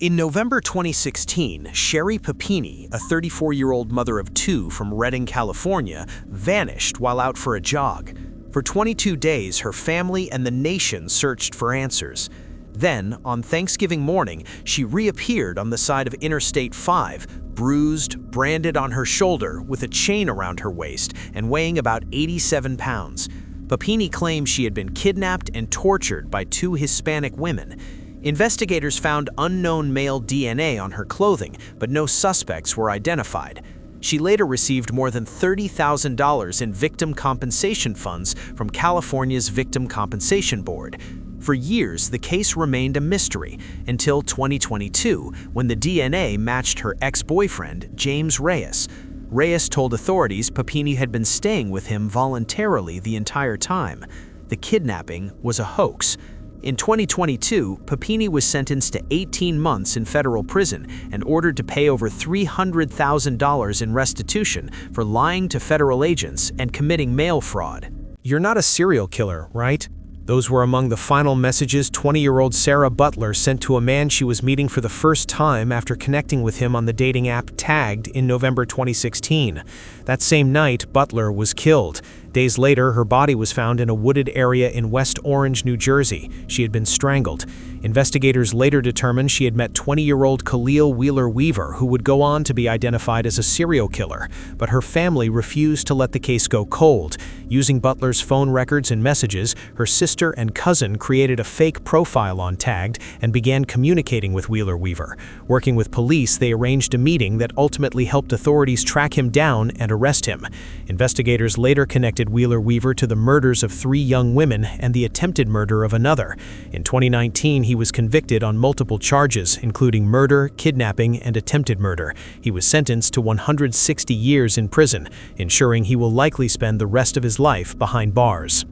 In November 2016, Sherri Papini, a 34-year-old mother of two from Redding, California, vanished while out for a jog. For 22 days, her family and the nation searched for answers. Then, on Thanksgiving morning, she reappeared on the side of Interstate 5, bruised, branded on her shoulder, with a chain around her waist, and weighing about 87 pounds. Papini claimed she had been kidnapped and tortured by two Hispanic women. Investigators found unknown male DNA on her clothing, but no suspects were identified. She later received more than $30,000 in victim compensation funds from California's Victim Compensation Board. For years, the case remained a mystery until 2022, when the DNA matched her ex-boyfriend, James Reyes. Reyes told authorities Papini had been staying with him voluntarily the entire time. The kidnapping was a hoax. In 2022, Papini was sentenced to 18 months in federal prison and ordered to pay over $300,000 in restitution for lying to federal agents and committing mail fraud. "You're not a serial killer, right?" Those were among the final messages 20-year-old Sarah Butler sent to a man she was meeting for the first time after connecting with him on the dating app Tagged in November 2016. That same night, Butler was killed. Days later, her body was found in a wooded area in West Orange, New Jersey. She had been strangled. Investigators later determined she had met 20-year-old Khalil Wheeler Weaver, who would go on to be identified as a serial killer. But her family refused to let the case go cold. Using Butler's phone records and messages, her sister and cousin created a fake profile on Tagged and began communicating with Wheeler Weaver. Working with police, they arranged a meeting that ultimately helped authorities track him down and arrest him. Investigators later connected Wheeler Weaver to the murders of 3 young women and the attempted murder of another. In 2019, he was convicted on multiple charges, including murder, kidnapping, and attempted murder. He was sentenced to 160 years in prison, ensuring he will likely spend the rest of his life behind bars.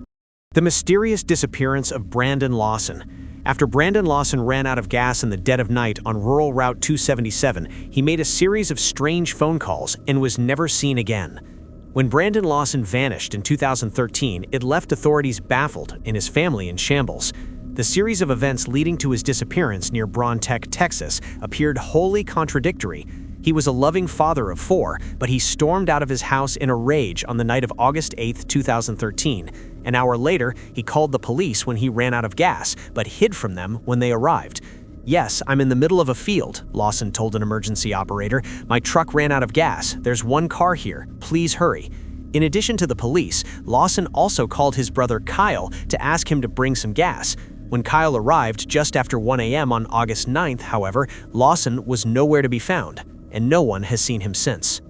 The mysterious disappearance of Brandon Lawson. After Brandon Lawson ran out of gas in the dead of night on rural Route 277, he made a series of strange phone calls and was never seen again. When Brandon Lawson vanished in 2013, it left authorities baffled and his family in shambles. The series of events leading to his disappearance near Brontech, Texas, appeared wholly contradictory. He was a loving father of 4, but he stormed out of his house in a rage on the night of August 8, 2013. An hour later, he called the police when he ran out of gas, but hid from them when they arrived. "Yes, I'm in the middle of a field," Lawson told an emergency operator. "My truck ran out of gas. There's one car here. Please hurry." In addition to the police, Lawson also called his brother Kyle to ask him to bring some gas. When Kyle arrived just after 1 a.m. on August 9th, however, Lawson was nowhere to be found, and no one has seen him since.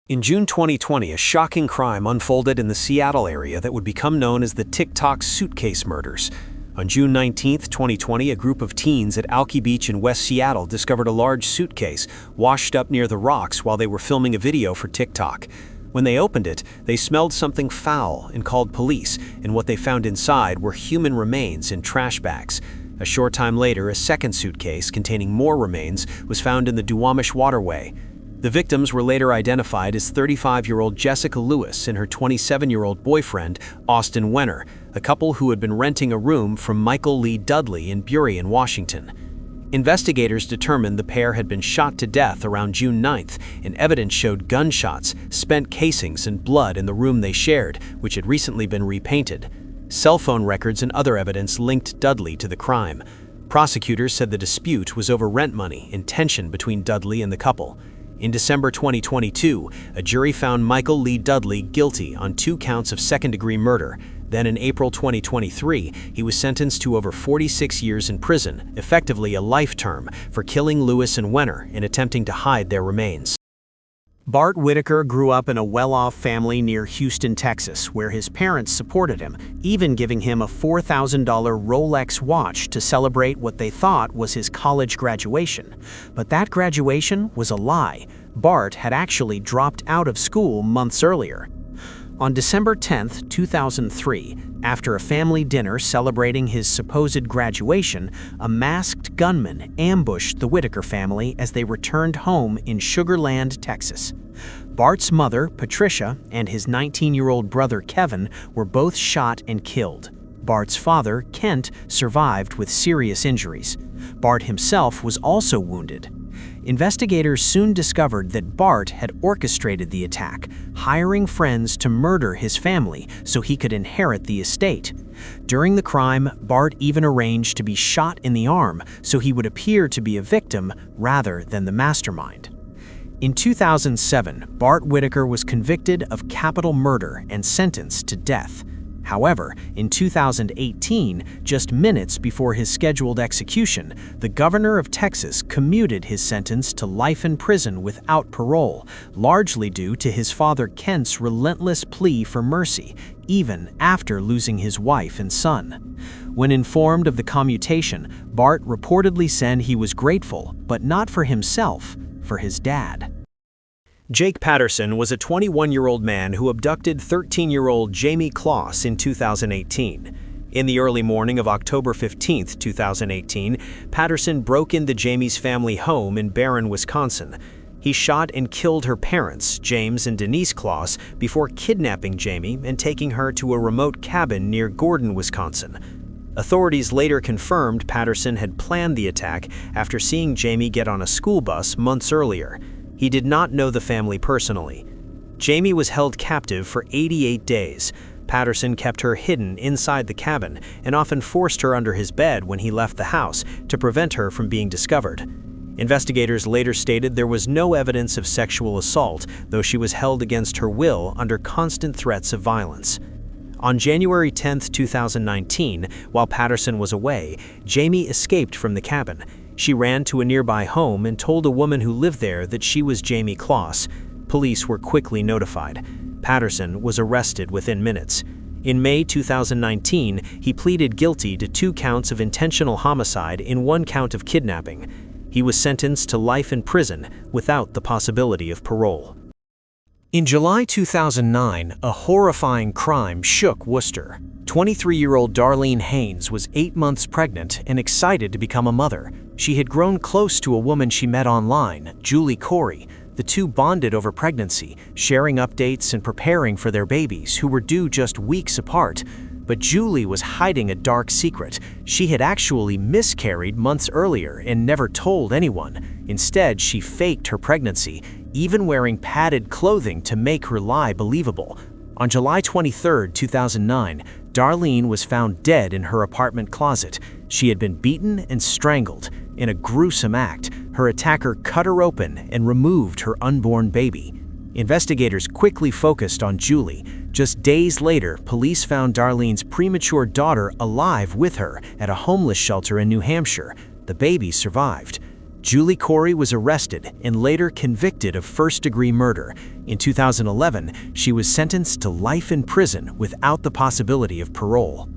In June 2020, a shocking crime unfolded in the Seattle area that would become known as the TikTok suitcase murders. On June 19, 2020, a group of teens at Alki Beach in West Seattle discovered a large suitcase washed up near the rocks while they were filming a video for TikTok. When they opened it, they smelled something foul and called police, and what they found inside were human remains in trash bags. A short time later, a second suitcase containing more remains was found in the Duwamish waterway. The victims were later identified as 35-year-old Jessica Lewis and her 27-year-old boyfriend, Austin Wenner, a couple who had been renting a room from Michael Lee Dudley in Burien, Washington. Investigators determined the pair had been shot to death around June 9th, and evidence showed gunshots, spent casings, and blood in the room they shared, which had recently been repainted. Cell phone records and other evidence linked Dudley to the crime. Prosecutors said the dispute was over rent money and tension between Dudley and the couple. In December 2022, a jury found Michael Lee Dudley guilty on 2 counts of second-degree murder. Then in April 2023, he was sentenced to over 46 years in prison, effectively a life term, for killing Lewis and Wenner and attempting to hide their remains. Bart Whitaker grew up in a well-off family near Houston, Texas, where his parents supported him, even giving him a $4,000 Rolex watch to celebrate what they thought was his college graduation. But that graduation was a lie. Bart had actually dropped out of school months earlier. On December 10, 2003, after a family dinner celebrating his supposed graduation, a masked gunman ambushed the Whitaker family as they returned home in Sugar Land, Texas. Bart's mother, Patricia, and his 19-year-old brother, Kevin, were both shot and killed. Bart's father, Kent, survived with serious injuries. Bart himself was also wounded. Investigators soon discovered that Bart had orchestrated the attack, hiring friends to murder his family so he could inherit the estate. During the crime, Bart even arranged to be shot in the arm so he would appear to be a victim rather than the mastermind. In 2007, Bart Whitaker was convicted of capital murder and sentenced to death. However, in 2018, just minutes before his scheduled execution, the governor of Texas commuted his sentence to life in prison without parole, largely due to his father Kent's relentless plea for mercy, even after losing his wife and son. When informed of the commutation, Bart reportedly said he was grateful, but not for himself, for his dad. Jake Patterson was a 21-year-old man who abducted 13-year-old Jamie Kloss in 2018. In the early morning of October 15, 2018, Patterson broke into Jamie's family home in Barron, Wisconsin. He shot and killed her parents, James and Denise Kloss, before kidnapping Jamie and taking her to a remote cabin near Gordon, Wisconsin. Authorities later confirmed Patterson had planned the attack after seeing Jamie get on a school bus months earlier. He did not know the family personally. Jamie was held captive for 88 days. Patterson kept her hidden inside the cabin and often forced her under his bed when he left the house to prevent her from being discovered. Investigators later stated there was no evidence of sexual assault, though she was held against her will under constant threats of violence. On January 10, 2019, while Patterson was away, Jamie escaped from the cabin. She ran to a nearby home and told a woman who lived there that she was Jamie Kloss. Police were quickly notified. Patterson was arrested within minutes. In May 2019, he pleaded guilty to 2 counts of intentional homicide and 1 count of kidnapping. He was sentenced to life in prison without the possibility of parole. In July 2009, a horrifying crime shook Worcester. 23-year-old Darlene Haynes was 8 months pregnant and excited to become a mother. She had grown close to a woman she met online, Julie Corey. The two bonded over pregnancy, sharing updates and preparing for their babies, who were due just weeks apart. But Julie was hiding a dark secret. She had actually miscarried months earlier and never told anyone. Instead, she faked her pregnancy, even wearing padded clothing to make her lie believable. On July 23, 2009, Darlene was found dead in her apartment closet. She had been beaten and strangled. In a gruesome act, her attacker cut her open and removed her unborn baby. Investigators quickly focused on Julie. Just days later, police found Darlene's premature daughter alive with her at a homeless shelter in New Hampshire. The baby survived. Julie Corey was arrested and later convicted of first-degree murder. In 2011, she was sentenced to life in prison without the possibility of parole.